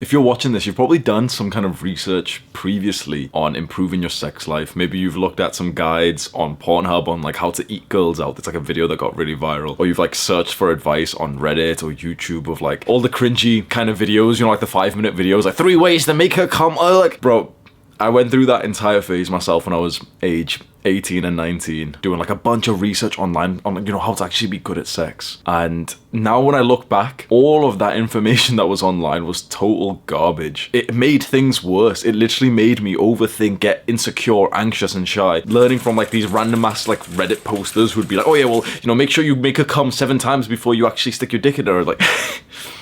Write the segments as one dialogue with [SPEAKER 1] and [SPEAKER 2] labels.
[SPEAKER 1] If you're watching this, you've probably done some kind of research previously on improving your sex life. Maybe you've looked at some guides on Pornhub on like how to eat girls out. It's like a video that got really viral. Or you've like searched for advice on Reddit or YouTube of like all the cringy kind of videos, you know, like the 5-minute videos, like 3 ways to make her come. Like, bro, I went through that entire phase myself when I was age 18 and 19, doing like a bunch of research online on, you know, how to actually be good at sex. And now when I look back, all of that information that was online was total garbage. It made things worse. It literally made me overthink, get insecure, anxious and shy. Learning from like these random ass like Reddit posters who'd be like, oh yeah, well, you know, make sure you make her come 7 times before you actually stick your dick in her. Like,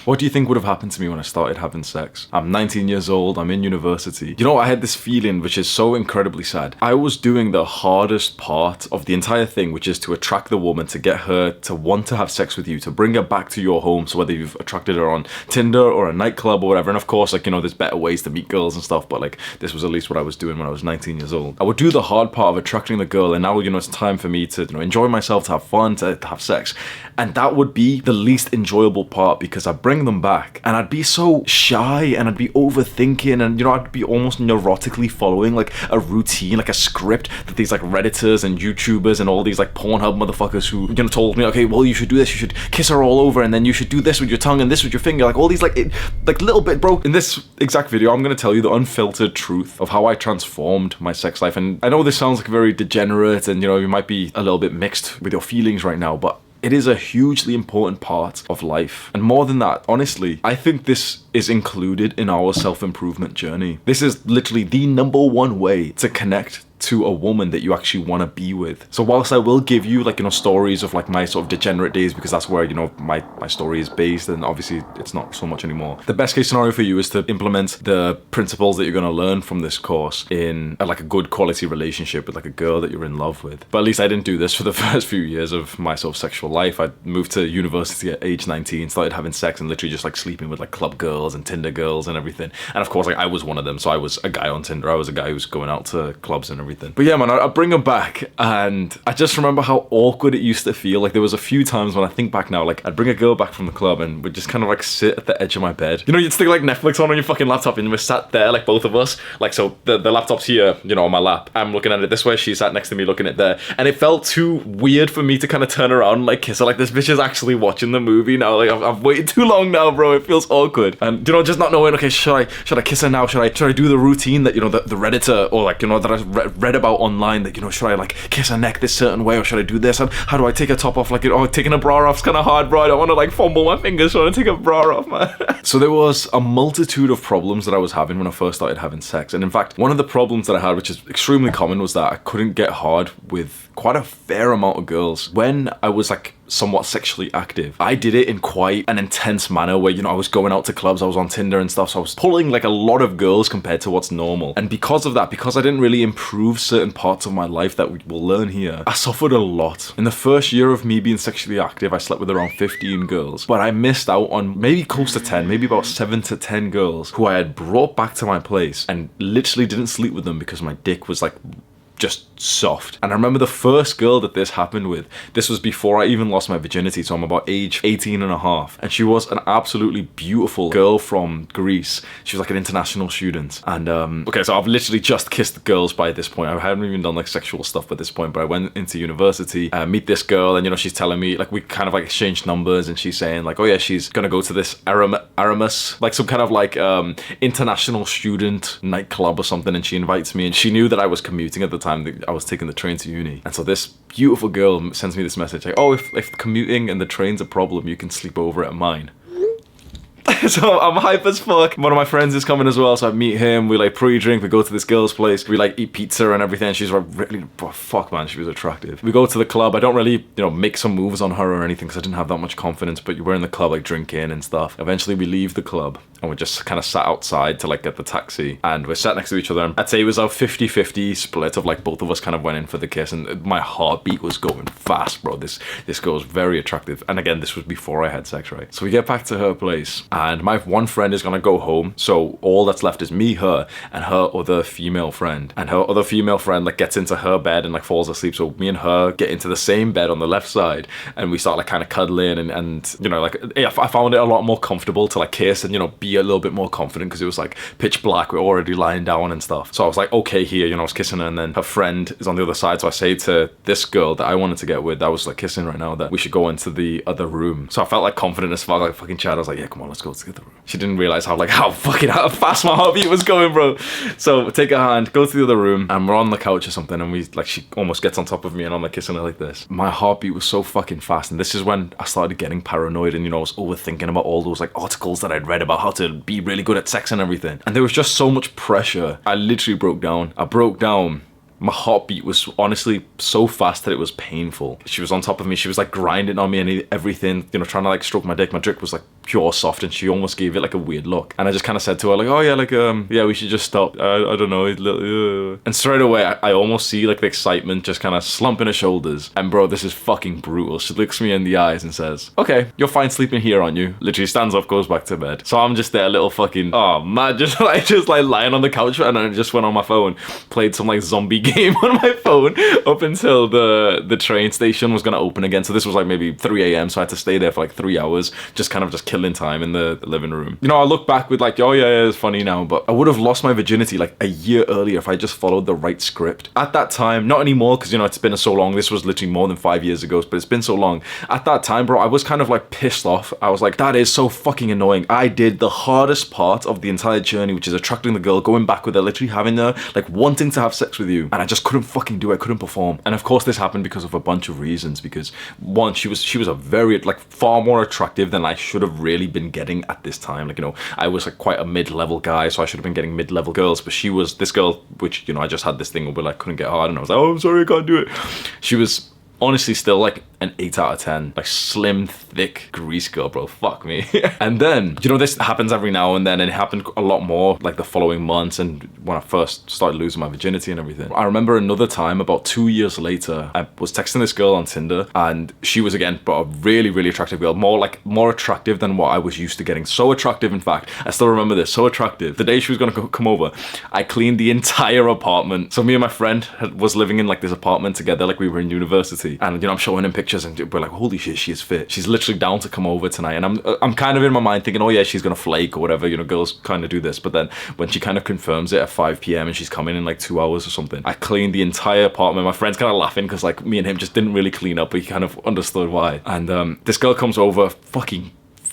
[SPEAKER 1] what do you think would have happened to me when I started having sex? I'm 19 years old, I'm in university. You know, I had this feeling, which is so incredibly sad. I was doing the hardest part of the entire thing, which is to attract the woman, to get her to want to have sex with you, to bring her back to your home. So whether you've attracted her on Tinder or a nightclub or whatever, and of course, like, you know, there's better ways to meet girls and stuff, but like, this was at least what I was doing when I was 19 years old. I would do the hard part of attracting the girl, and now, you know, it's time for me to, you know, enjoy myself, to have fun, to have sex. And that would be the least enjoyable part, because I bring them back and I'd be so shy and I'd be overthinking, and, you know, I'd be almost neurotically following like a routine, like a script that these like Redditors and YouTubers and all these like Pornhub motherfuckers who, you know, told me, okay, well, you should do this, you should kiss her all over, and then you should do this with your tongue and this with your finger, like all these like little bit, bro. In this exact video, I'm gonna tell you the unfiltered truth of how I transformed my sex life. And I know this sounds like very degenerate, and, you know, you might be a little bit mixed with your feelings right now, but it is a hugely important part of life. And more than that, honestly, I think this is included in our self-improvement journey. This is literally the #1 way to connect to a woman that you actually want to be with. So whilst I will give you, like, you know, stories of like my sort of degenerate days, because that's where, you know, my story is based, and obviously it's not so much anymore. The best case scenario for you is to implement the principles that you're going to learn from this course in like a good quality relationship with like a girl that you're in love with. But at least I didn't do this for the first few years of my sort of sexual life. I moved to university at age 19, started having sex and literally just like sleeping with like club girls and Tinder girls and everything. And of course, like, I was one of them. So I was a guy on Tinder. I was a guy who was going out to clubs and everything. But yeah, man, I bring them back, and I just remember how awkward it used to feel. Like, there was a few times when I think back now, like, I'd bring a girl back from the club and we'd just kind of like sit at the edge of my bed. You know, you'd stick like Netflix on your fucking laptop and we're sat there, like both of us. Like, so the laptop's here, you know, on my lap. I'm looking at it this way, she sat next to me looking at it there. And it felt too weird for me to kind of turn around and like kiss her. Like, this bitch is actually watching the movie now. Like, I've waited too long now, bro. It feels awkward. And, you know, just not knowing, okay, should I kiss her now? Should I do the routine that, you know, the Redditor or like, you know, that I read about online, that, you know, should I like kiss her neck this certain way, or should I do this? And how do I take her top off? Like, oh, taking a bra off's kind of hard, bro. I don't want to like fumble my fingers trying to take a bra off, man. So there was a multitude of problems that I was having when I first started having sex. And in fact, one of the problems that I had, which is extremely common, was that I couldn't get hard with quite a fair amount of girls. When I was like somewhat sexually active, I did it in quite an intense manner where, you know, I was going out to clubs, I was on Tinder and stuff, so I was pulling like a lot of girls compared to what's normal. And because of that, because I didn't really improve certain parts of my life that we will learn here, I suffered a lot. In the first year of me being sexually active, I slept with around 15 girls, but I missed out on maybe close to 10, maybe about 7 to 10 girls who I had brought back to my place and literally didn't sleep with them because my dick was like just soft. And I remember the first girl that this happened with, this was before I even lost my virginity, so I'm about age 18 and a half, and she was an absolutely beautiful girl from Greece. She was like an international student. And okay, so I've literally just kissed girls by this point. I haven't even done like sexual stuff by this point, but I went into university, meet this girl, and, you know, she's telling me, like, we kind of like exchanged numbers, and she's saying like, oh yeah, she's gonna go to this Aramis, like some kind of like international student nightclub or something, and she invites me, and she knew that I was commuting at the time. That I was taking the train to uni, and so this beautiful girl sends me this message like, oh, if commuting and the train's a problem, you can sleep over at mine. So I'm hype as fuck. One of my friends is coming as well, so I meet him, we like pre-drink, we go to this girl's place, we like eat pizza and everything. She's like really, oh, fuck man, she was attractive. We go to the club. I don't really, you know, make some moves on her or anything because I didn't have that much confidence, but we're in the club like drinking and stuff. Eventually we leave the club and we just kind of sat outside to like get the taxi, and we're sat next to each other, and I'd say it was a 50-50 split of like both of us kind of went in for the kiss, and my heartbeat was going fast, bro. This girl was very attractive, and again, this was before I had sex, right? So we get back to her place, and my one friend is gonna go home, so all that's left is me, her, and her other female friend. And her other female friend like gets into her bed and like falls asleep, so me and her get into the same bed on the left side, and we start like kind of cuddling, and you know, like I found it a lot more comfortable to like kiss and, you know, be a little bit more confident, because it was like pitch black, we're already lying down and stuff. So I was like, okay, here, you know, I was kissing her, and then her friend is on the other side, so I say to this girl that I wanted to get with, that I was like kissing right now, that we should go into the other room. So I felt like confident as fuck, like fucking Chad. I was like, yeah, come on, let's go to the other room. She didn't realize how fast my heartbeat was going, bro. So take her hand, go to the other room, and we're on the couch or something, and we like, she almost gets on top of me, and I'm like kissing her like this. My heartbeat was so fucking fast, and this is when I started getting paranoid, and, you know, I was overthinking about all those like articles that I'd read about how to be really good at sex and everything. And there was just so much pressure. I literally broke down. My heartbeat was honestly so fast that it was painful. She was on top of me. She was like grinding on me and everything, you know, trying to like stroke my dick. My dick was like pure soft, and she almost gave it like a weird look. And I just kind of said to her like, oh yeah, like, yeah, we should just stop. I don't know. And straight away, I almost see like the excitement just kind of slump in her shoulders. And bro, this is fucking brutal. She looks me in the eyes and says, okay, you're fine sleeping here, aren't you? Literally stands up, goes back to bed. So I'm just there, little fucking, oh man, just like lying on the couch, and I just went on my phone, played some like zombie game on my phone up until the train station was gonna open again. So this was like maybe 3 a.m. so I had to stay there for like 3 hours, just killing time in the living room. You know, I look back with like, oh yeah, it's funny now, but I would have lost my virginity like a year earlier if I just followed the right script. At that time, not anymore, because, you know, it's been so long. This was literally more than 5 years ago, but it's been so long. At that time, bro, I was kind of like pissed off. I was like, that is so fucking annoying. I did the hardest part of the entire journey, which is attracting the girl, going back with her, literally having her, like wanting to have sex with you, and I just couldn't fucking do it. I couldn't perform. And of course this happened because of a bunch of reasons, because one, she was a very like far more attractive than I should have really been getting at this time. Like, you know, I was like quite a mid-level guy, so I should have been getting mid-level girls, but she was this girl, which, you know, I just had this thing where like couldn't get hard, and I was like, oh, I'm sorry, I can't do it. She was honestly still like an 8 out of 10, like slim, thick Grease girl, bro. Fuck me. And then, you know, this happens every now and then, and it happened a lot more like the following months, and when I first started losing my virginity and everything. I remember another time about 2 years later, I was texting this girl on Tinder, and she was again but a really, really attractive girl, more attractive than what I was used to getting. So attractive, in fact, I still remember this, so attractive. The day she was gonna come over, I cleaned the entire apartment. So me and my friend was living in like this apartment together, like we were in university. And, you know, I'm showing him pictures, and we're like, holy shit, she is fit. She's literally down to come over tonight. And I'm kind of in my mind thinking, oh yeah, she's gonna flake or whatever, you know, girls kind of do this. But then when she kind of confirms it at 5 p.m. and she's coming in like 2 hours or something, I cleaned the entire apartment. My friend's kind of laughing because like me and him just didn't really clean up, but he kind of understood why. And this girl comes over, fucking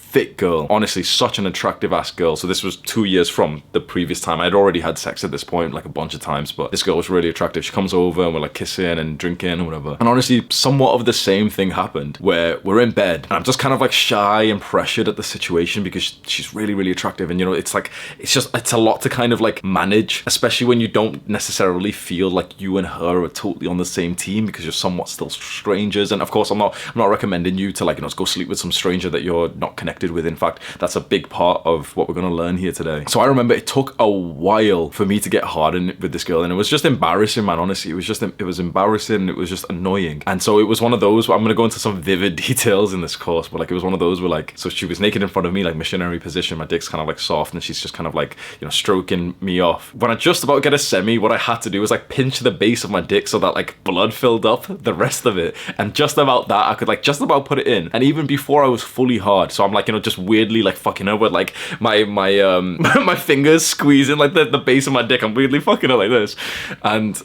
[SPEAKER 1] thick girl, honestly such an attractive ass girl. So this was 2 years from the previous time. I'd already had sex at this point like a bunch of times, but this girl was really attractive. She comes over and we're like kissing and drinking and whatever, and honestly somewhat of the same thing happened where we're in bed and I'm just kind of like shy and pressured at the situation because she's really, really attractive, and, you know, it's like it's a lot to kind of like manage, especially when you don't necessarily feel like you and her are totally on the same team, because you're somewhat still strangers. And of course I'm not recommending you to like, you know, go sleep with some stranger that you're not connected with. In fact, that's a big part of what we're going to learn here today. So I remember it took a while for me to get hard in with this girl, and it was just embarrassing, man. Honestly, it was embarrassing. It was just annoying. And so it was one of those, I'm going to go into some vivid details in this course, but like it was one of those where like, so she was naked in front of me, like missionary position, my dick's kind of like soft, and she's just kind of like, you know, stroking me off. When I just about get a semi, what I had to do was like pinch the base of my dick so that like blood filled up the rest of it, and just about that I could like just about put it in. And even before I was fully hard, so I'm like, you know, just weirdly like fucking her with like my my fingers squeezing like the base of my dick. I'm weirdly fucking her like this. And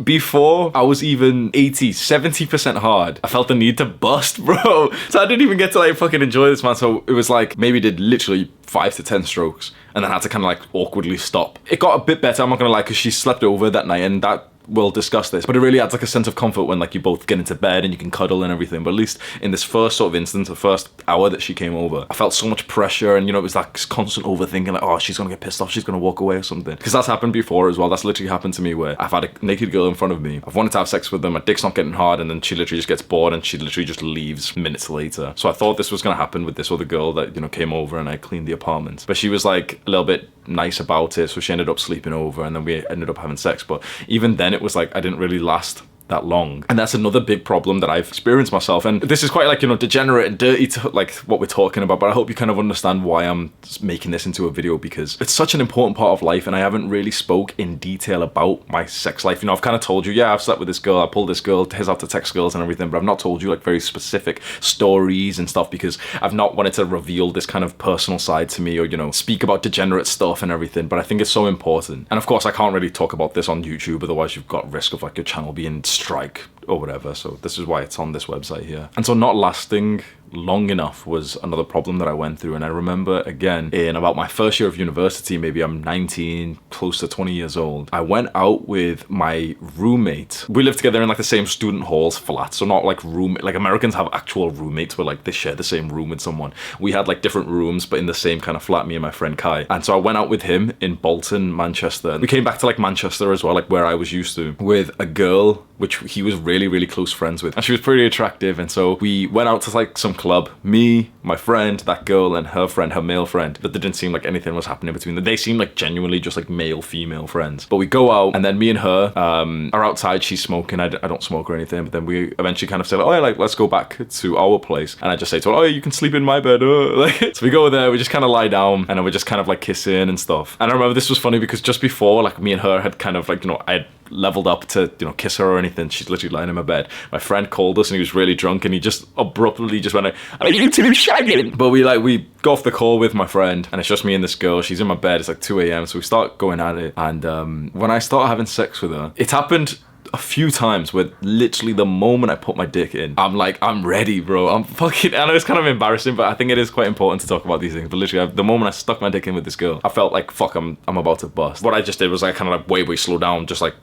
[SPEAKER 1] before I was even 70% hard, I felt the need to bust, bro. So I didn't even get to like fucking enjoy this, man. So it was like maybe did literally 5 to 10 strokes, and then I had to kind of like awkwardly stop. It got a bit better, I'm not gonna lie, because she slept over that night, and that we'll discuss this, but it really adds like a sense of comfort when like you both get into bed and you can cuddle and everything. But at least in this first sort of instance, the first hour that she came over, I felt so much pressure, and, you know, it was like constant overthinking, like, oh, she's gonna get pissed off, she's gonna walk away or something. Because that's happened before as well. That's literally happened to me where I've had a naked girl in front of me, I've wanted to have sex with them, my dick's not getting hard, and then she literally just gets bored and she literally just leaves minutes later. So I thought this was gonna happen with this other girl that, you know, came over and I cleaned the apartment, but she was like a little bit nice about it, so she ended up sleeping over, and then we ended up having sex. But even then it was like I didn't really last that long. And that's another big problem that I've experienced myself. And this is quite like, you know, degenerate and dirty to like what we're talking about, but I hope you kind of understand why I'm making this into a video, because it's such an important part of life and I haven't really spoke in detail about my sex life. You know, I've kind of told you, yeah, I've slept with this girl, I pulled this girl, here's how to text girls and everything, but I've not told you like very specific stories and stuff because I've not wanted to reveal this kind of personal side to me or, you know, speak about degenerate stuff and everything, but I think it's so important. And of course, I can't really talk about this on YouTube, otherwise you've got risk of like your channel being strike or whatever, so this is why it's on this website here. And so not lasting long enough was another problem that I went through. And I remember, again, in about my first year of university, maybe I'm 19, close to 20 years old, I went out with my roommate. We lived together in like the same student halls flat, so not like roommate, like Americans have actual roommates where like they share the same room with someone. We had like different rooms but in the same kind of flat, me and my friend Kai. And so I went out with him in Bolton, Manchester. We came back to like Manchester as well, like where I was used to, with a girl which he was really close friends with, and she was pretty attractive. And so we went out to like some club, me, my friend, that girl, and her friend, her male friend, but there didn't seem like anything was happening between them. They seemed like genuinely just like male female friends. But we go out, and then me and her are outside. She's smoking, I don't smoke or anything, but then we eventually kind of say like, oh yeah, like let's go back to our place. And I just say to her, oh yeah, you can sleep in my bed, like, so we go there, we just kind of lie down, and then we're just kind of like kissing and stuff. And I remember this was funny because just before, like, me and her had kind of like, you know, I had leveled up to, you know, kiss her or anything. She's literally lying in my bed. My friend called us and he was really drunk and he just abruptly just went like, are you two shagging? But we go off the call with my friend and it's just me and this girl. She's in my bed. It's like 2 a.m. So we start going at it. And when I start having sex with her, it happened a few times where literally the moment I put my dick in, I'm like, I'm ready, bro. I'm fucking, I know it's kind of embarrassing, but I think it is quite important to talk about these things. But literally, the moment I stuck my dick in with this girl, I felt like, fuck, I'm about to bust. What I just did was I kind of like way slow down, just like,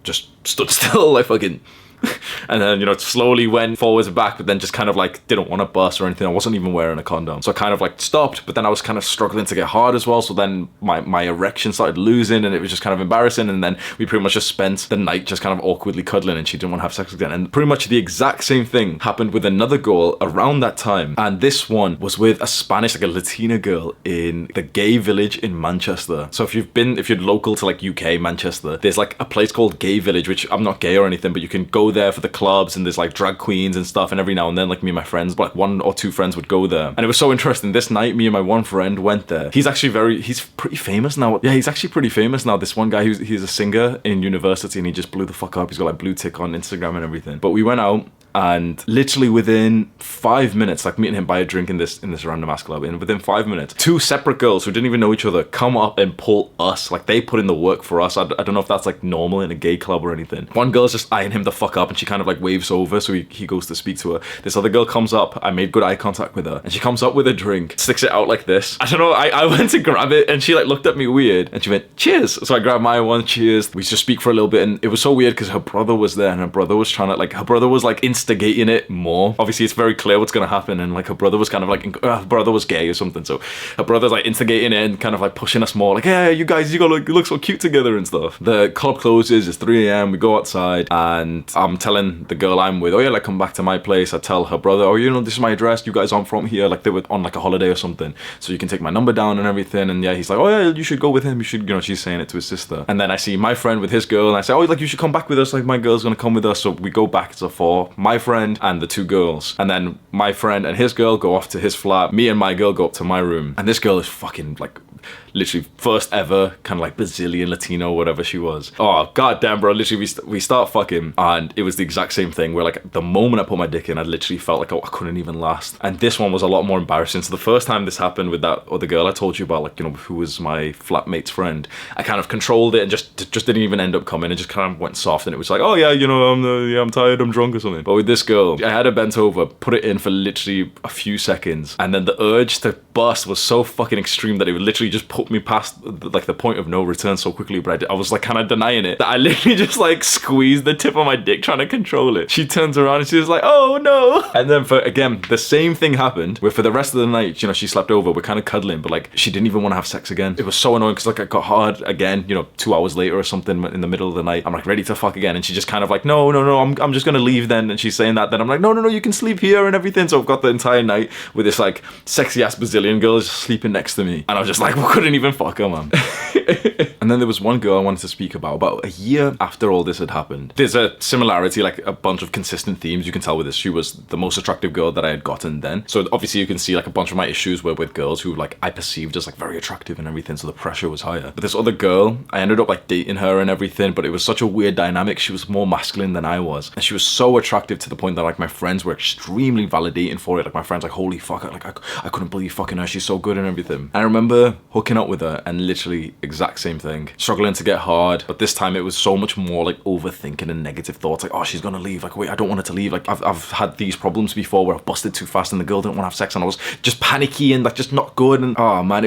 [SPEAKER 1] just stood still, like fucking, and then, you know, slowly went forwards and back, but then just kind of like didn't want to bust or anything. I wasn't even wearing a condom, so I kind of like stopped, but then I was kind of struggling to get hard as well, so then my erection started losing and it was just kind of embarrassing. And then we pretty much just spent the night just kind of awkwardly cuddling and she didn't want to have sex again. And pretty much the exact same thing happened with another girl around that time, and this one was with a Spanish, like a Latina girl in the gay village in Manchester. So if you're local to like UK, Manchester, there's like a place called Gay Village, which I'm not gay or anything, but you can go there for the clubs and there's like drag queens and stuff, and every now and then like me and my friends, like 1 or 2 friends would go there. And it was so interesting. This night me and my one friend went there. He's pretty famous now. Yeah, he's actually pretty famous now. This one guy, he's a singer in university and he just blew the fuck up. He's got like blue tick on Instagram and everything. But we went out, and literally within 5 minutes, like meeting him buy a drink in this random ass club, and within 5 minutes, 2 separate girls who didn't even know each other come up and pull us. Like, they put in the work for us. I don't know if that's like normal in a gay club or anything. One girl's just eyeing him the fuck up and she kind of like waves over, so he goes to speak to her. This other girl comes up, I made good eye contact with her, and she comes up with a drink, sticks it out like this. I don't know, I went to grab it and she like looked at me weird and she went, cheers. So I grabbed my one, cheers. We just speak for a little bit, and it was so weird because her brother was there and her brother was trying to like, her brother was like instigating it more. Obviously it's very clear what's gonna happen, and like her brother was kind of like, her brother was gay or something, so her brother's like instigating it and kind of like pushing us more, like, yeah, you guys, you look so cute together and stuff. The club closes, it's 3 a.m, we go outside, and I'm telling the girl I'm with, oh yeah, like come back to my place. I tell her brother, oh, you know, this is my address, you guys aren't from here, like they were on like a holiday or something, so you can take my number down and everything. And yeah, he's like, oh yeah, you should go with him, you should, you know, she's saying it to his sister. And then I see my friend with his girl and I say, oh, like you should come back with us, like my girl's gonna come with us. So we go back to 4, my friend and the 2 girls, and then my friend and his girl go off to his flat, me and my girl go up to my room, and this girl is fucking like literally first ever kind of like Brazilian Latino, whatever she was. Oh god damn, bro, literally we start fucking, and it was the exact same thing where like the moment I put my dick in, I literally felt like, oh, I couldn't even last. And this one was a lot more embarrassing. So the first time this happened with that other girl I told you about, like, you know, who was my flatmate's friend, I kind of controlled it and just didn't even end up coming. It just kind of went soft, and it was like, oh yeah, you know, I'm tired, I'm drunk or something. But with this girl, I had her bent over, put it in for literally a few seconds, and then the urge to bust was so fucking extreme that it would literally just put me past like the point of no return so quickly. But I was like kind of denying it, that I literally just like squeezed the tip of my dick trying to control it. She turns around and she's like, oh no. And then again the same thing happened where for the rest of the night, you know, she slept over, we're kind of cuddling, but like she didn't even want to have sex again. It was so annoying because like I got hard again, you know, 2 hours later or something in the middle of the night. I'm like ready to fuck again, and she just kind of like, no, I'm just gonna leave then. And she's saying that, then I'm like, no, you can sleep here and everything. So I've got the entire night with this like sexy ass Brazilian girl just sleeping next to me, and I was just like, I couldn't didn't even fuck her, man. And then there was one girl I wanted to speak about a year after all this had happened. There's a similarity, like a bunch of consistent themes you can tell with this. She was the most attractive girl that I had gotten then. So obviously you can see like a bunch of my issues were with girls who like I perceived as like very attractive and everything, so the pressure was higher. But this other girl, I ended up like dating her and everything, but it was such a weird dynamic. She was more masculine than I was. And she was so attractive to the point that like my friends were extremely validating for it. Like my friends like, holy fuck, like I couldn't believe fucking her. She's so good and everything. And I remember hooking up with her and literally exact same thing. Struggling to get hard, but this time it was so much more like overthinking and negative thoughts. Like, oh, she's gonna leave. Like, wait, I don't want her to leave. Like, I've had these problems before where I've busted too fast and the girl didn't want to have sex and I was just panicky and like just not good. And oh man,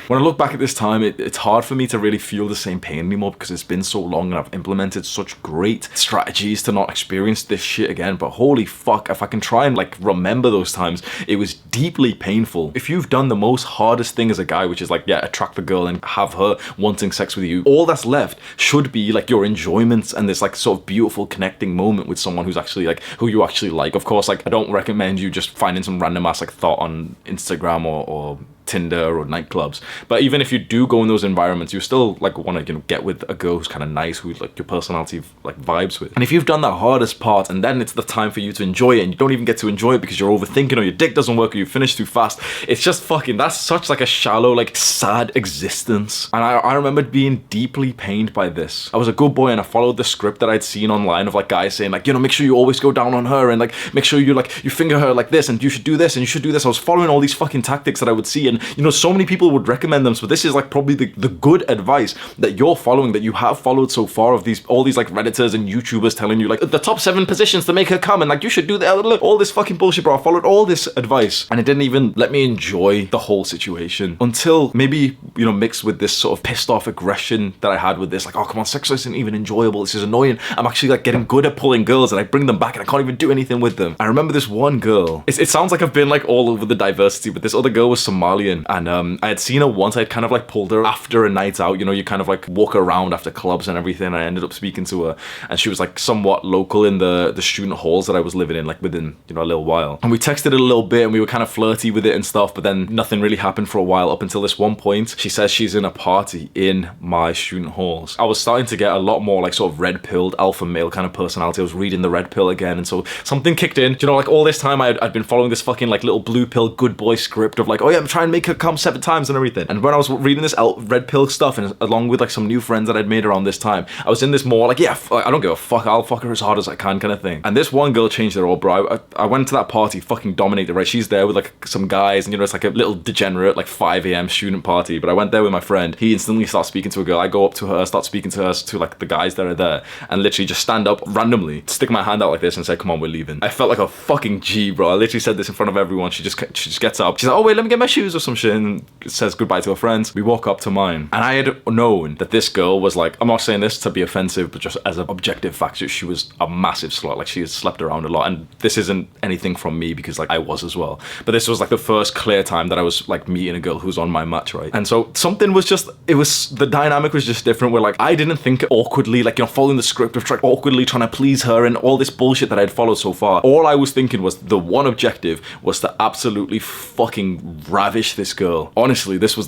[SPEAKER 1] when I look back at this time, it's hard for me to really feel the same pain anymore because it's been so long and I've implemented such great strategies to not experience this shit again. But holy fuck, if I can try and like remember those times, it was deeply painful. If you've done the most hardest thing as a guy, which is like, yeah, attract the girl and have her wanting sex with you, all that's left should be like your enjoyments and this like sort of beautiful connecting moment with someone who's actually like who you actually like. Of course, like I don't recommend you just finding some random ass like thought on Instagram or Tinder or nightclubs, but even if you do go in those environments, you still like want to, you know, get with a girl who's kind of nice, who like your personality like vibes with. And if you've done that hardest part and then it's the time for you to enjoy it and you don't even get to enjoy it because you're overthinking or your dick doesn't work or you finish too fast, it's just fucking, that's such like a shallow, like sad existence. And I remember being deeply pained by this. I was a good boy and I followed the script that I'd seen online of like guys saying like, you know, make sure you always go down on her and like make sure you like you finger her like this and you should do this and you should do this. I was following all these fucking tactics that I would see, and you know, so many people would recommend them. So this is like probably the good advice that you're following, that you have followed so far, of all these like Redditors and YouTubers telling you like the top 7 positions to make her come and like you should do that, all this fucking bullshit, bro. I followed all this advice and it didn't even let me enjoy the whole situation until maybe, you know, mixed with this sort of pissed off aggression that I had with this, like, oh come on, sex isn't even enjoyable, this is annoying, I'm actually like getting good at pulling girls and I bring them back and I can't even do anything with them. I remember this one girl, it sounds like I've been like all over the diversity, but this other girl was Somalian, and I had seen her once. I'd kind of like pulled her after a night out, you know, you kind of like walk around after clubs and everything. I ended up speaking to her and she was like somewhat local in the student halls that I was living in, like within, you know, a little while. And we texted a little bit and we were kind of flirty with it and stuff, but then nothing really happened for a while, up until this one point. She says she's in a party in my student halls. I was starting to get a lot more like sort of red-pilled alpha male kind of personality. I was reading the red pill again, and so something kicked in. You know, like all this time I'd been following this fucking like little blue pill good boy script of like, oh yeah, I'm trying to make her come 7 times and everything. And when I was reading this red pill stuff, and along with like some new friends that I'd made around this time, I was in this more like, yeah, I don't give a fuck, I'll fuck her as hard as I can kind of thing. And this one girl changed it all, bro. I went to that party, fucking dominated, right? She's there with like some guys, and you know, it's like a little degenerate like 5 a.m. student party, but I went there with my friend. He instantly starts speaking to a girl. I go up to her, start speaking to her, to like the guys that are there, and literally just stand up randomly, stick my hand out like this and say, come on, we're leaving. I felt like a fucking G, bro. I literally said this in front of everyone. She just gets up. She's like, oh wait, let me get my shoes or some shit, and says goodbye to her friends. We walk up to mine, and I had known that this girl was like, I'm not saying this to be offensive, but just as an objective fact, she was a massive slut. Like, she had slept around a lot, and this isn't anything from me because like I was as well, but this was like the first clear time that I was like meeting a girl who's on my match, right? And so something was just, the dynamic was just different, where like I didn't think awkwardly, like, you know, following the script of awkwardly trying to please her and all this bullshit that I'd followed so far. All I was thinking was the one objective was to absolutely fucking ravish this girl. Honestly, that was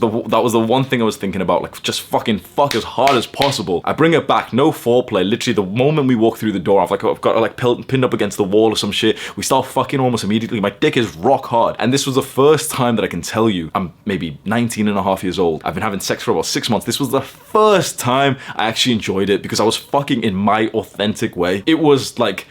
[SPEAKER 1] the one thing I was thinking about, like, just fucking fuck as hard as possible. I bring her back, no foreplay. Literally the moment we walk through the door, I've got her like pinned up against the wall or some shit. We start fucking almost immediately. My dick is rock hard, and this was the first time that I can tell you, I'm maybe 19 and a half years old. I've been having sex for about 6 months. This was the first time I actually enjoyed it because I was fucking in my authentic way. It was like,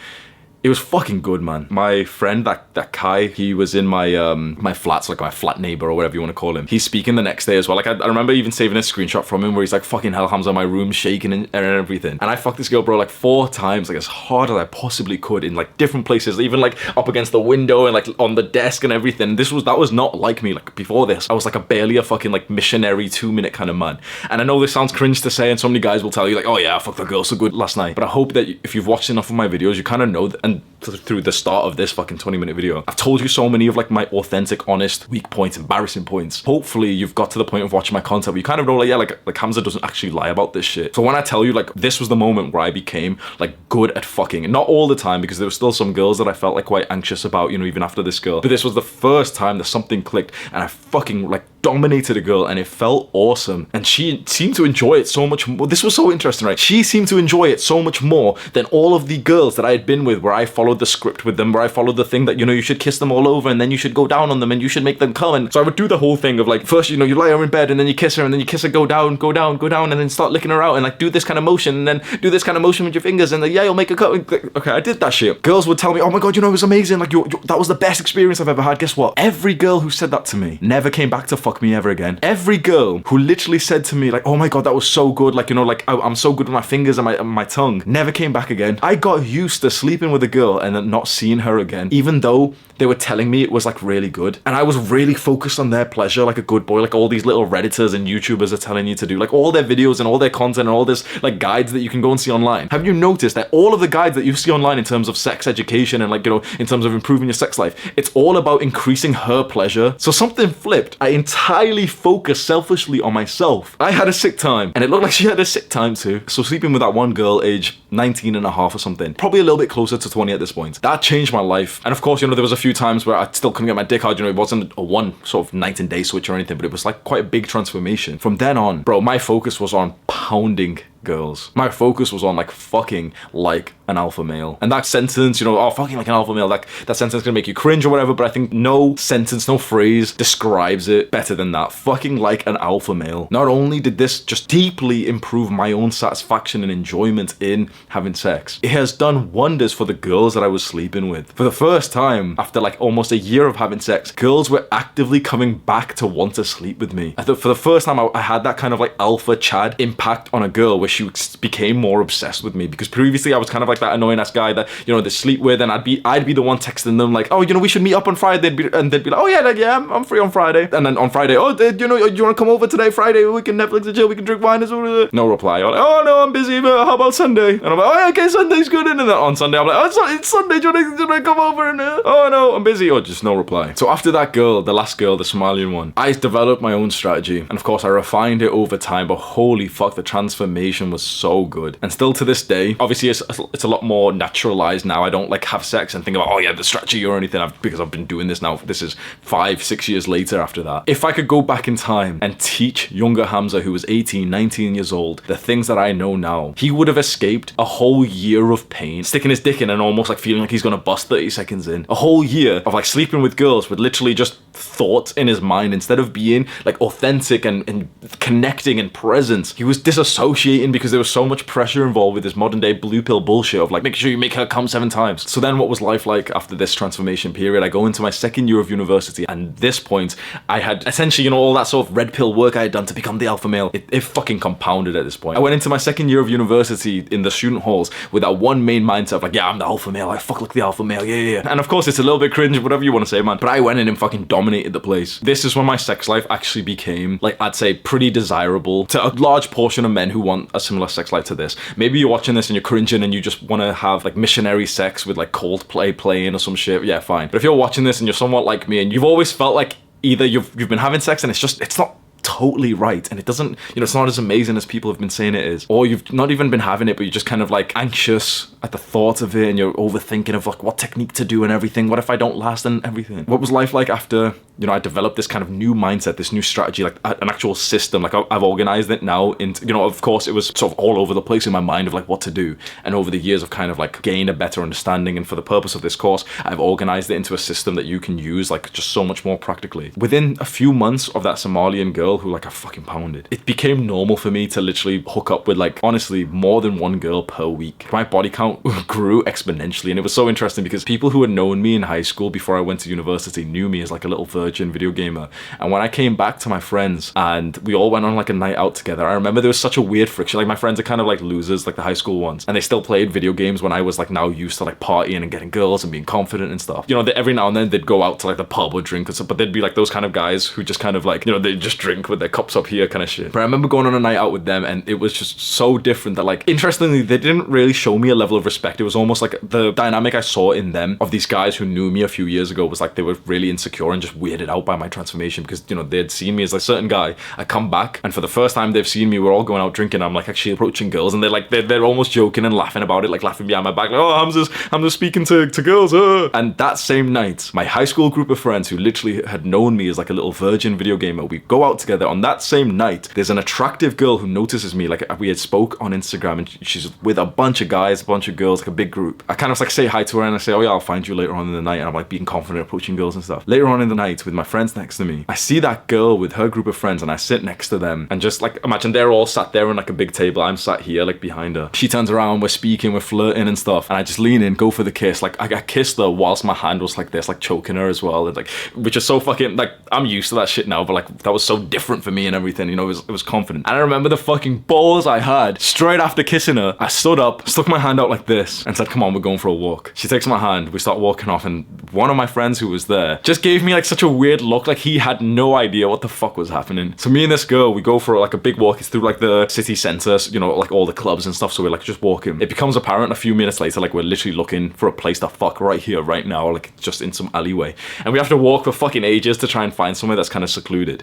[SPEAKER 1] it was fucking good, man. My friend, that Kai, he was in my my flats, like my flat neighbor or whatever you want to call him. He's speaking the next day as well. Like, I remember even saving a screenshot from him where he's like, fucking hell, Hamza, my room shaking and everything. And I fucked this girl, bro, like 4 times, like as hard as I possibly could, in like different places, even like up against the window and like on the desk and everything. That was not like me. Like, before this, I was like barely a fucking like missionary 2-minute kind of man. And I know this sounds cringe to say, and so many guys will tell you like, oh yeah, I fucked the girl so good last night. But I hope that if you've watched enough of my videos, you kind of know that, and through the start of this fucking 20-minute video. I've told you so many of like my authentic, honest, weak points, embarrassing points. Hopefully you've got to the point of watching my content where you kind of know like, yeah, like Hamza doesn't actually lie about this shit. So when I tell you like this was the moment where I became like good at fucking, and not all the time because there were still some girls that I felt like quite anxious about, you know, even after this girl. But this was the first time that something clicked and I fucking like dominated a girl and it felt awesome. And she seemed to enjoy it so much more. This was so interesting, right? She seemed to enjoy it so much more than all of the girls that I had been with, where I followed the script with them, where I followed the thing that, you know, you should kiss them all over and then you should go down on them and you should make them come. And so I would do the whole thing of like, first, you know, you lie her in bed and then you kiss her and then you kiss her, go down, go down, go down, and then start licking her out and like do this kind of motion and then do this kind of motion with your fingers and then, yeah, you'll make a cut. Okay, I did that shit. Girls would tell me, oh my God, you know, it was amazing. Like, that was the best experience I've ever had. Guess what? Every girl who said that to me never came back to fuck me ever again. Every girl who literally said to me like, oh my God, that was so good. Like, you know, like I'm so good with my fingers and my tongue, never came back again. I got used to sleeping with a girl and then not seeing her again, even though they were telling me it was like really good. And I was really focused on their pleasure like a good boy, like all these little Redditors and YouTubers are telling you to do, like all their videos and all their content and all this like guides that you can go and see online. Have you noticed that all of the guides that you see online in terms of sex education and like, you know, in terms of improving your sex life, it's all about increasing her pleasure? So something flipped. I entirely focused selfishly on myself. I had a sick time and it looked like she had a sick time too. So sleeping with that one girl age 19 and a half or something, probably a little bit closer to 20 at this point, that changed my life. And of course, you know, there was a few times where I still couldn't get my dick hard. You know, it wasn't a one sort of night and day switch or anything, but it was like quite a big transformation. From then on, bro, my focus was on pounding girls. My focus was on like fucking like an alpha male. And that sentence, you know, oh, fucking like an alpha male, like that sentence is gonna make you cringe or whatever, but I think no sentence, no phrase describes it better than that. Fucking like an alpha male. Not only did this just deeply improve my own satisfaction and enjoyment in having sex, it has done wonders for the girls that I was sleeping with. For the first time, after like almost a year of having sex, girls were actively coming back to want to sleep with me. I thought for the first time I had that kind of like alpha Chad impact on a girl where she became more obsessed with me, because previously I was kind of like that annoying ass guy that, you know, they sleep with, and I'd be the one texting them like, oh, you know, we should meet up on Friday, and they'd be like, oh yeah, like, yeah, I'm free on Friday. And then on Friday, oh, you know, you want to come over today, Friday, we can Netflix and chill, we can drink wine as well. No reply. I'm like, oh no, I'm busy, but how about Sunday? And I'm like, oh yeah, okay, Sunday's good. And then on Sunday I'm like, oh, it's Sunday, do you want to come over? And oh no, I'm busy. Or just no reply. So after that girl, the last girl, the Somalian one, I developed my own strategy, and of course I refined it over time, but holy fuck, the transformation was so good. And still to this day, obviously it's a lot more naturalized now. I don't like have sex and think about, oh yeah, the strategy or anything, because I've been doing this now. This is 5-6 years later after that. If I could go back in time and teach younger Hamza, who was 18, 19 years old, the things that I know now, he would have escaped a whole year of pain, sticking his dick in and almost like feeling like he's gonna bust 30 seconds in. A whole year of like sleeping with girls with literally just thoughts in his mind instead of being like authentic and connecting and present. He was disassociating because there was so much pressure involved with this modern day blue pill bullshit of like making sure you make her come 7 times. So then what was life like after this transformation period? I go into my second year of university, and at this point I had essentially, you know, all that sort of red pill work I had done to become the alpha male. It fucking compounded at this point. I went into my second year of university in the student halls with that one main mindset of like, yeah, I'm the alpha male, I fuck like the alpha male, yeah. And of course it's a little bit cringe, whatever you want to say, man, but I went in and fucking dominated the place. This is when my sex life actually became, like, I'd say pretty desirable to a large portion of men who want a similar sex life to this. Maybe you're watching this and you're cringing and you just want to have like missionary sex with like Coldplay playing or some shit, yeah, fine. But if you're watching this and you're somewhat like me and you've always felt like either you've been having sex and it's not totally right, and it doesn't, you know, it's not as amazing as people have been saying it is, or you've not even been having it but you're just kind of like anxious at the thought of it and you're overthinking of like what technique to do and everything, what if I don't last and everything. What was life like after, you know, I developed this kind of new mindset, this new strategy, like an actual system, like I've organized it now into, you know, of course it was sort of all over the place in my mind of like what to do, and over the years I've kind of like gained a better understanding, and for the purpose of this course I've organized it into a system that you can use like just so much more practically. Within a few months of that Somalian girl who like I fucking pounded, it became normal for me to literally hook up with like honestly more than one girl per week. My body count grew exponentially, and it was so interesting because people who had known me in high school before I went to university knew me as like a little virgin video gamer, and when I came back to my friends and we all went on like a night out together, I remember there was such a weird friction. Like my friends are kind of like losers, like the high school ones, and they still played video games when I was like now used to like partying and getting girls and being confident and stuff. You know, every now and then they'd go out to like the pub or drink or something, but they'd be like those kind of guys who just kind of like, you know, they just drink drink with their cups up here kind of shit. But I remember going on a night out with them, and it was just so different that, like, interestingly, they didn't really show me a level of respect. It was almost like the dynamic I saw in them of these guys who knew me a few years ago was like they were really insecure and just weirded out by my transformation, because, you know, they'd seen me as a certain guy. I come back, and for the first time they've seen me, we're all going out drinking, I'm like actually approaching girls, and they're almost joking and laughing about it, like laughing behind my back, like, oh, Hamza's speaking to girls. And that same night, my high school group of friends who literally had known me as like a little virgin video gamer, we go out together. On that same night, there's an attractive girl who notices me, like we had spoke on Instagram, and she's with a bunch of guys, a bunch of girls, like a big group. I kind of like say hi to her, and I say, oh yeah, I'll find you later on in the night, and I'm like being confident, approaching girls and stuff. Later on in the night, with my friends next to me, I see that girl with her group of friends, and I sit next to them, and just like imagine they're all sat there on like a big table, I'm sat here like behind her. She turns around, we're speaking, we're flirting and stuff, and I just lean in, go for the kiss. Like I kissed her whilst my hand was like this, like choking her as well, and like, which is so fucking, like, I'm used to that shit now, but like that was so different for me and everything, you know. It was confident. And I remember the fucking balls I had. Straight after kissing her, I stood up, stuck my hand out like this, and said, come on, we're going for a walk. She takes my hand, we start walking off, and one of my friends who was there just gave me like such a weird look, like he had no idea what the fuck was happening. So me and this girl, we go for like a big walk. It's through like the city centre, you know, like all the clubs and stuff, so we're like just walking. It becomes apparent a few minutes later, like we're literally looking for a place to fuck right here, right now, like just in some alleyway, and we have to walk for fucking ages to try and find somewhere that's kind of secluded.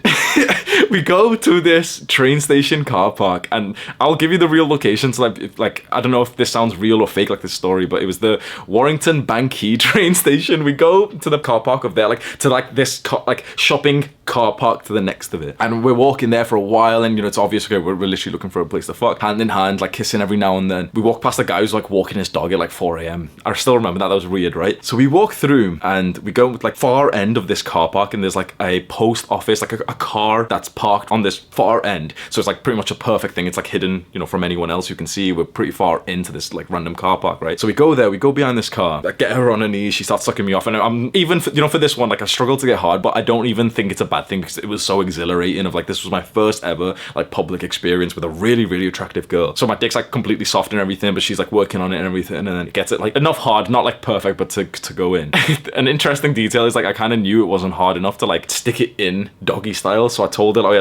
[SPEAKER 1] We go to this train station car park, and I'll give you the real location. So like I don't know if this sounds real or fake, like this story, but it was the Warrington Banquee train station. We go to the car park of there, like to like this like shopping car park to the next of it, and we're walking there for a while, and you know it's obvious, okay, we're literally looking for a place to fuck, hand in hand, like kissing every now and then. We walk past a guy who's like walking his dog at like 4 a.m. I still remember that was weird, right? So we walk through, and we go with like far end of this car park, and there's like a post office, like a car that's parked on this far end, so it's like pretty much a perfect thing. It's like hidden, you know, from anyone else who can see. We're pretty far into this like random car park, right? So we go there, we go behind this car, I get her on her knees, she starts sucking me off, and I'm even for, you know, for this one, like I struggle to get hard, but I don't even think it's a bad thing, because it was so exhilarating. Of like, this was my first ever like public experience with a really, really attractive girl. So my dick's like completely soft and everything, but she's like working on it and everything, and then it gets it like enough hard, not like perfect, but to go in. An interesting detail is like I kind of knew it wasn't hard enough to like stick it in doggy style, so I told her, oh yeah,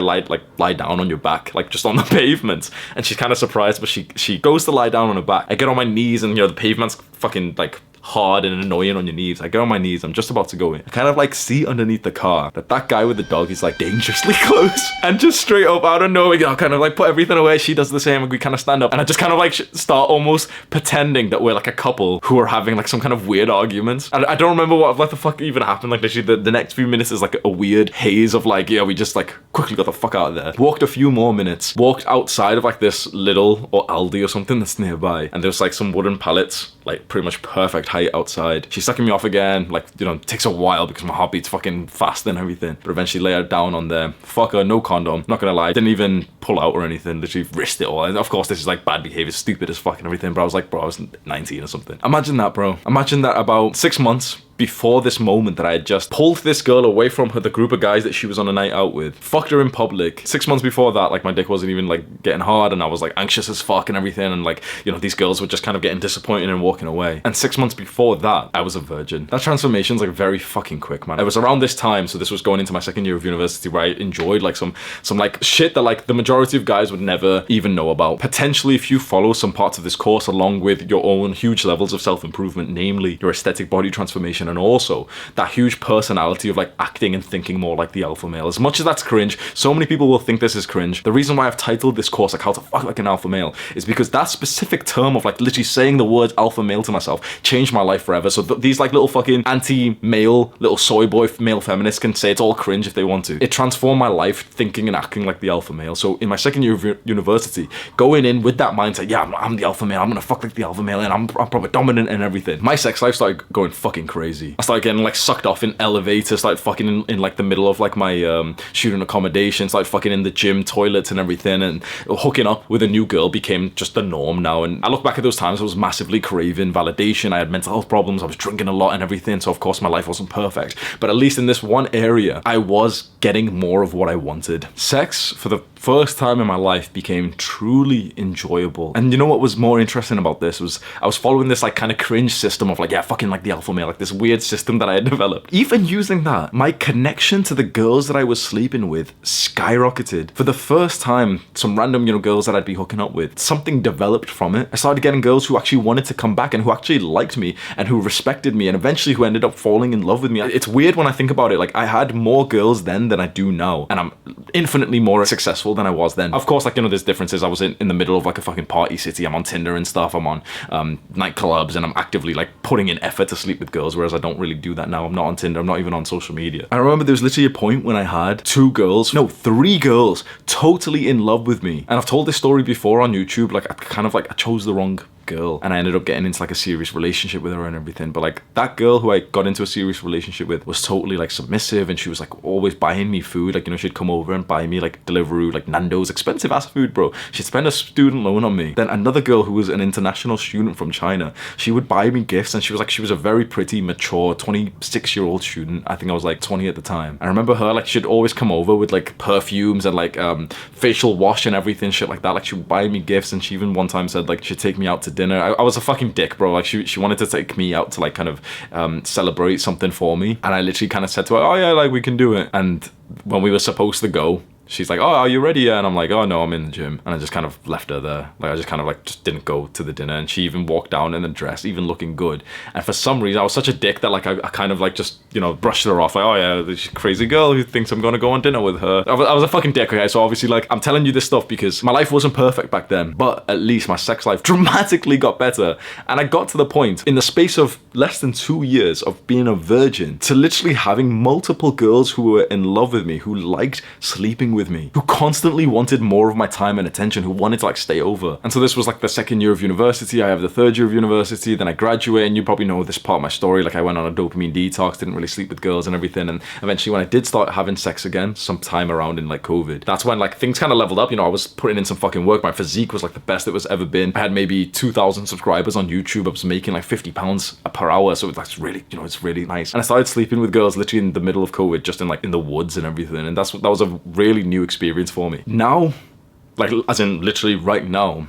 [SPEAKER 1] lie down on your back, like just on the pavement, and she's kind of surprised, but she goes to lie down on her back. I get on my knees, and you know the pavement's fucking like hard and annoying on your knees. I get on my knees, I'm just about to go in. I kind of like see underneath the car that guy with the dog is like dangerously close, and just straight up out of nowhere, I kind of like put everything away. She does the same, and we kind of stand up, and I just kind of like start almost pretending that we're like a couple who are having like some kind of weird arguments. And I don't remember what the fuck even happened. Like literally the next few minutes is like a weird haze of like, yeah, we just like quickly got the fuck out of there. Walked a few more minutes, walked outside of like this Lidl or Aldi or something that's nearby, and there's like some wooden pallets, like pretty much perfect height outside. She's sucking me off again, like, you know, it takes a while because my heartbeat's fucking fast and everything, but eventually lay her down on there. Fuck her, no condom, not gonna lie, didn't even pull out or anything, literally risked it all. And of course this is like bad behavior, stupid as fuck and everything, but I was like, bro, I was 19 or something. Imagine that, bro. Imagine that about 6 months before this moment that I had just pulled this girl away from her, the group of guys that she was on a night out with, fucked her in public. 6 months before that, like my dick wasn't even like getting hard, and I was like anxious as fuck and everything, and like, you know, these girls were just kind of getting disappointed and walking away. And 6 months before that, I was a virgin. That transformation's like very fucking quick, man. It was around this time, so this was going into my second year of university, where I enjoyed like some like shit that like the majority of guys would never even know about. Potentially, if you follow some parts of this course along with your own huge levels of self-improvement, namely your aesthetic body transformation, and also that huge personality of like acting and thinking more like the alpha male. As much as that's cringe, so many people will think this is cringe. The reason why I've titled this course like how to fuck like an alpha male is because that specific term of like literally saying the words alpha male to myself changed my life forever. So these like little fucking anti-male little soy boy male feminists can say it's all cringe if they want to. It transformed my life thinking and acting like the alpha male. So in my second year of university, going in with that mindset, yeah, I'm the alpha male, I'm gonna fuck like the alpha male, and I'm probably dominant and everything. My sex life started going fucking crazy. I started getting like sucked off in elevators, like fucking in like the middle of like my student accommodations, like fucking in the gym toilets and everything, and hooking up with a new girl became just the norm now. And I look back at those times, I was massively craving validation. I had mental health problems, I was drinking a lot and everything, so of course my life wasn't perfect, but at least in this one area I was getting more of what I wanted. Sex for the first time in my life became truly enjoyable. And you know what was more interesting about this was I was following this like kind of cringe system of like, yeah, fucking like the alpha male, like this weird system that I had developed. Even using that, my connection to the girls that I was sleeping with skyrocketed. For the first time, some random, girls that I'd be hooking up with, something developed from it. I started getting girls who actually wanted to come back and who actually liked me and who respected me and eventually who ended up falling in love with me. It's weird when I think about it. Like, I had more girls then than I do now, and I'm infinitely more successful than I was then. Of course, like, there's differences. I was in the middle of like a fucking party city. I'm on Tinder and stuff. I'm on nightclubs, and I'm actively like putting in effort to sleep with girls, whereas I don't really do that now. I'm not on Tinder. I'm not even on social media. I remember there was literally a point when I had 3 girls totally in love with me. And I've told this story before on YouTube. Like, I chose the wrong girl, and I ended up getting into like a serious relationship with her and everything. But like, that girl who I got into a serious relationship with was totally like submissive, and she was like always buying me food. Like, she'd come over and buy me like Deliveroo, like Nando's, expensive ass food, bro. She'd spend a student loan on me. Then another girl who was an international student from China, she would buy me gifts, and she was a very pretty, mature 26-year-old student. I think I was like 20 at the time. I remember her, like, she'd always come over with like perfumes and like facial wash and everything, shit like that. Like, she would buy me gifts, and she even one time said like she'd take me out to dinner. I was a fucking dick, bro. Like, she wanted to take me out to like kind of celebrate something for me, and I literally kind of said to her, oh yeah, like, we can do it. And when we were supposed to go, she's like, oh, are you ready yet? And I'm like, oh no, I'm in the gym. And I just kind of left her there. Like, I just kind of like just didn't go to the dinner. And she even walked down in a dress, even looking good. And for some reason, I was such a dick that like I kind of like just, brushed her off. Like, oh yeah, this crazy girl who thinks I'm gonna go on dinner with her. I was a fucking dick, okay? So obviously, like, I'm telling you this stuff because my life wasn't perfect back then, but at least my sex life dramatically got better. And I got to the point in the space of less than 2 years of being a virgin to literally having multiple girls who were in love with me, who liked sleeping with me, who constantly wanted more of my time and attention, who wanted to like stay over. And so this was like the second year of university. I have the third year of university, then I graduate, and you probably know this part of my story. Like, I went on a dopamine detox, didn't really sleep with girls and everything. And eventually when I did start having sex again, sometime around in like COVID, that's when like things kind of leveled up. I was putting in some fucking work. My physique was like the best it was ever been. I had maybe 2,000 subscribers on YouTube. I was making like £50 per hour. So that's really, it's really nice. And I started sleeping with girls literally in the middle of COVID, just in like in the woods and everything. And that was a really new experience for me. Now, like, as in literally right now,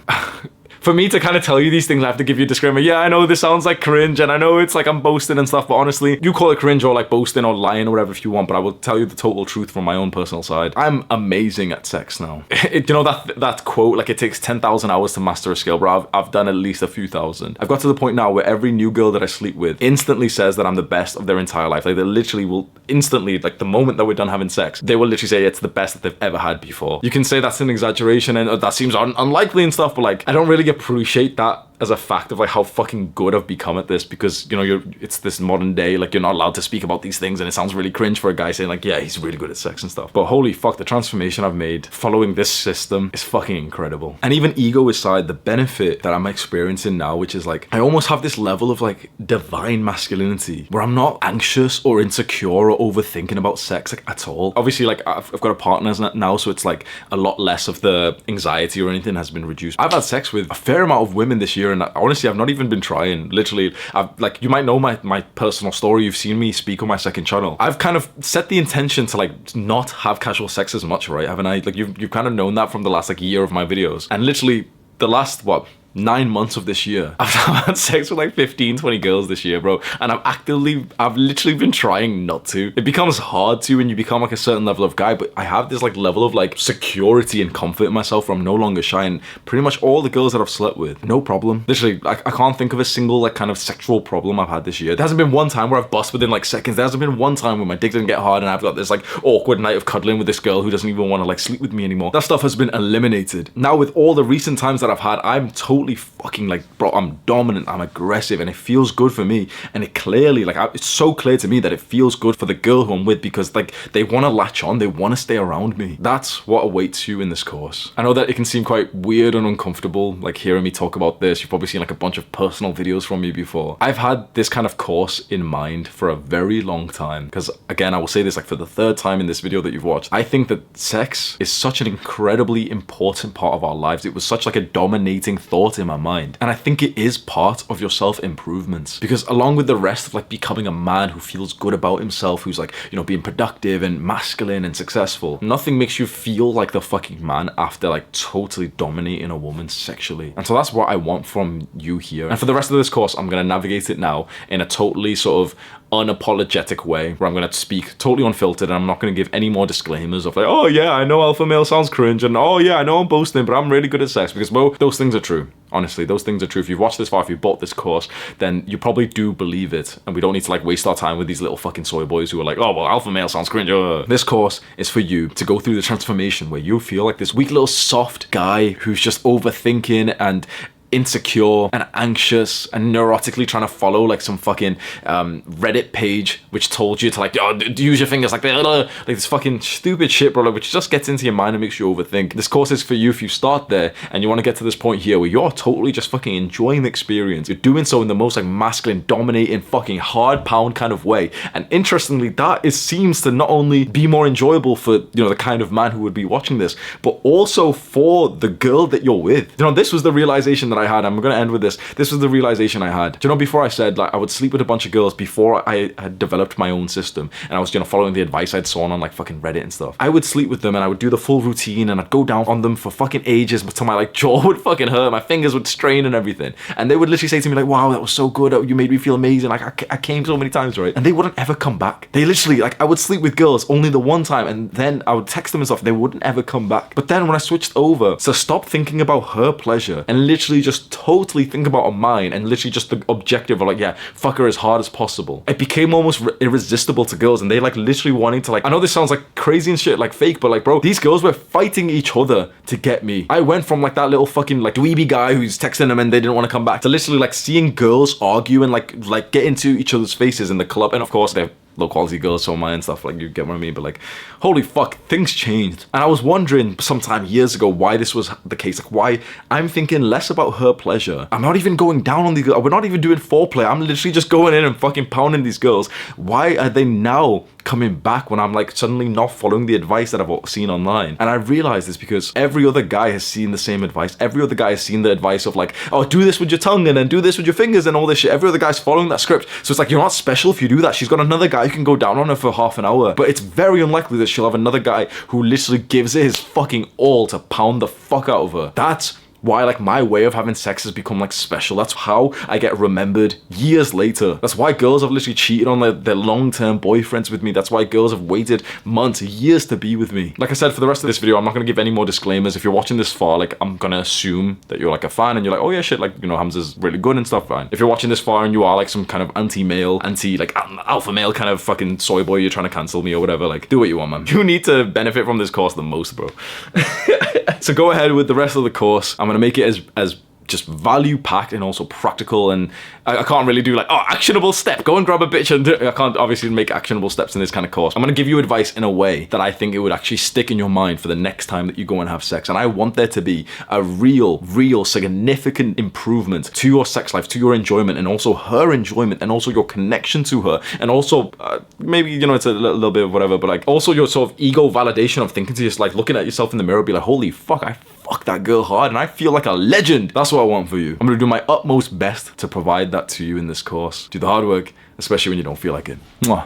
[SPEAKER 1] for me to kind of tell you these things, I have to give you a disclaimer. Yeah, I know this sounds like cringe, and I know it's like I'm boasting and stuff, but honestly, you call it cringe or like boasting or lying or whatever if you want, but I will tell you the total truth from my own personal side. I'm amazing at sex now. That quote, like, it takes 10,000 hours to master a skill, bro. I've done at least a few thousand. I've got to the point now where every new girl that I sleep with instantly says that I'm the best of their entire life. Like, they literally will instantly, like, the moment that we're done having sex, they will literally say it's the best that they've ever had before. You can say that's an exaggeration and that seems unlikely and stuff, but like, I don't really appreciate that as a fact of like how fucking good I've become at this, because it's this modern day, like, you're not allowed to speak about these things, and it sounds really cringe for a guy saying like, yeah, he's really good at sex and stuff. But holy fuck, the transformation I've made following this system is fucking incredible. And even ego aside, the benefit that I'm experiencing now, which is like, I almost have this level of like divine masculinity where I'm not anxious or insecure or overthinking about sex like at all. Obviously, like, I've got a partner now, so it's like a lot less of the anxiety or anything has been reduced. I've had sex with a fair amount of women this year, and honestly, I've not even been trying. Literally, I've, like, you might know my personal story. You've seen me speak on my second channel. I've kind of set the intention to like not have casual sex as much, right? Haven't I? Like, you've kind of known that from the last like year of my videos. And literally the last 9 months of this year, I've had sex with like 15, 20 girls this year, bro. And I've literally been trying not to. It becomes hard to when you become like a certain level of guy, but I have this like level of like security and comfort in myself where I'm no longer shy, and pretty much all the girls that I've slept with, no problem. Literally, I can't think of a single like kind of sexual problem I've had this year. There hasn't been one time where I've bust within like seconds. There hasn't been one time where my dick didn't get hard and I've got this like awkward night of cuddling with this girl who doesn't even want to like sleep with me anymore. That stuff has been eliminated. Now with all the recent times that I've had, I'm totally fucking like, bro, I'm dominant, I'm aggressive, and it feels good for me. And it clearly, like, it's so clear to me that it feels good for the girl who I'm with, because like, they want to latch on, they want to stay around me. That's what awaits you in this course. I know that it can seem quite weird and uncomfortable, like hearing me talk about this. You've probably seen like a bunch of personal videos from me before. I've had this kind of course in mind for a very long time, because again, I will say this like for the third time in this video that you've watched. I think that sex is such an incredibly important part of our lives. It was such like a dominating thought in my mind. And I think it is part of your self-improvement, because along with the rest of like becoming a man who feels good about himself, who's like, being productive and masculine and successful, nothing makes you feel like the fucking man after like totally dominating a woman sexually. And so that's what I want from you here. And for the rest of this course, I'm going to navigate it now in a totally sort of unapologetic way where I'm going to speak totally unfiltered and I'm not going to give any more disclaimers of like, oh yeah, I know alpha male sounds cringe, and oh yeah, I know I'm boasting, but I'm really good at sex, because well, those things are true. Honestly, those things are true. If you've watched this far, if you bought this course, then you probably do believe it, and we don't need to like waste our time with these little fucking soy boys who are like, oh well, alpha male sounds cringe. This course is for you to go through the transformation where you feel like this weak little soft guy who's just overthinking and insecure and anxious and neurotically trying to follow like some fucking Reddit page which told you to like, oh, use your fingers like this fucking stupid shit, bro, like, which just gets into your mind and makes you overthink. This course is for you if you start there and you want to get to this point here where you're totally just fucking enjoying the experience. You're doing so in the most like masculine, dominating, fucking hard pound kind of way. And interestingly, that seems to not only be more enjoyable for, you know, the kind of man who would be watching this, but also for the girl that you're with. You know, this was the realization that I had. I'm gonna end with this. This was the realization I had. Do you know, before I said like I would sleep with a bunch of girls before I had developed my own system and I was, you know, following the advice I'd saw on like fucking Reddit and stuff. I would sleep with them and I would do the full routine and I'd go down on them for fucking ages until my like jaw would fucking hurt, my fingers would strain and everything. And they would literally say to me like, wow, that was so good, you made me feel amazing, like I came so many times, right? And they wouldn't ever come back. They literally, like, I would sleep with girls only the one time and then I would text them and stuff, they wouldn't ever come back. But then when I switched over to stop thinking about her pleasure and literally just totally think about mine and literally just the objective of like, yeah, fuck her as hard as possible, it became almost irresistible to girls, and they like literally wanting to like, I know this sounds like crazy and shit, like fake, but like, bro, these girls were fighting each other to get me. I went from like that little fucking like dweeby guy who's texting them and they didn't want to come back to literally like seeing girls argue and like get into each other's faces in the club. And of course they're low quality girls, so mine and stuff, like, you get what I mean. But like, holy fuck, things changed. And I was wondering sometime years ago why this was the case, like why I'm thinking less about her pleasure. I'm not even going down on these girls, we're not even doing foreplay, I'm literally just going in and fucking pounding these girls. Why are they now coming back when I'm like suddenly not following the advice that I've seen online? And I realized this because every other guy has seen the same advice. Every other guy has seen the advice of like, oh, do this with your tongue and then do this with your fingers and all this shit. Every other guy's following that script. So it's like, you're not special if you do that. She's got another guy who can go down on her for half an hour, but it's very unlikely that she'll have another guy who literally gives it his fucking all to pound the fuck out of her. That's why like my way of having sex has become like special. That's how I get remembered years later. That's why girls have literally cheated on their long-term boyfriends with me. That's why girls have waited months, years to be with me. Like I said, for the rest of this video, I'm not gonna give any more disclaimers. If you're watching this far, like, I'm gonna assume that you're like a fan and you're like, oh yeah, shit, like, you know, Hamza's really good and stuff, fine. If you're watching this far and you are like some kind of anti-male, like alpha male kind of fucking soy boy, you're trying to cancel me or whatever, like, do what you want, man. You need to benefit from this course the most, bro. So go ahead with the rest of the course. I'm gonna make it as just value packed and also practical, and I can't really do like, oh, actionable step, go and grab a bitch and do it. I can't obviously make actionable steps in this kind of course. I'm gonna give you advice in a way that I think it would actually stick in your mind for the next time that you go and have sex. And I want there to be a real significant improvement to your sex life, to your enjoyment, and also her enjoyment, and also your connection to her, and also maybe, you know, it's a little bit of whatever, but like also your sort of ego validation of thinking to yourself, like looking at yourself in the mirror, be like, holy fuck, I fuck that girl hard and I feel like a legend. That's what I want for you. I'm gonna do my utmost best to provide that to you in this course. Do the hard work, especially when you don't feel like it. Mwah.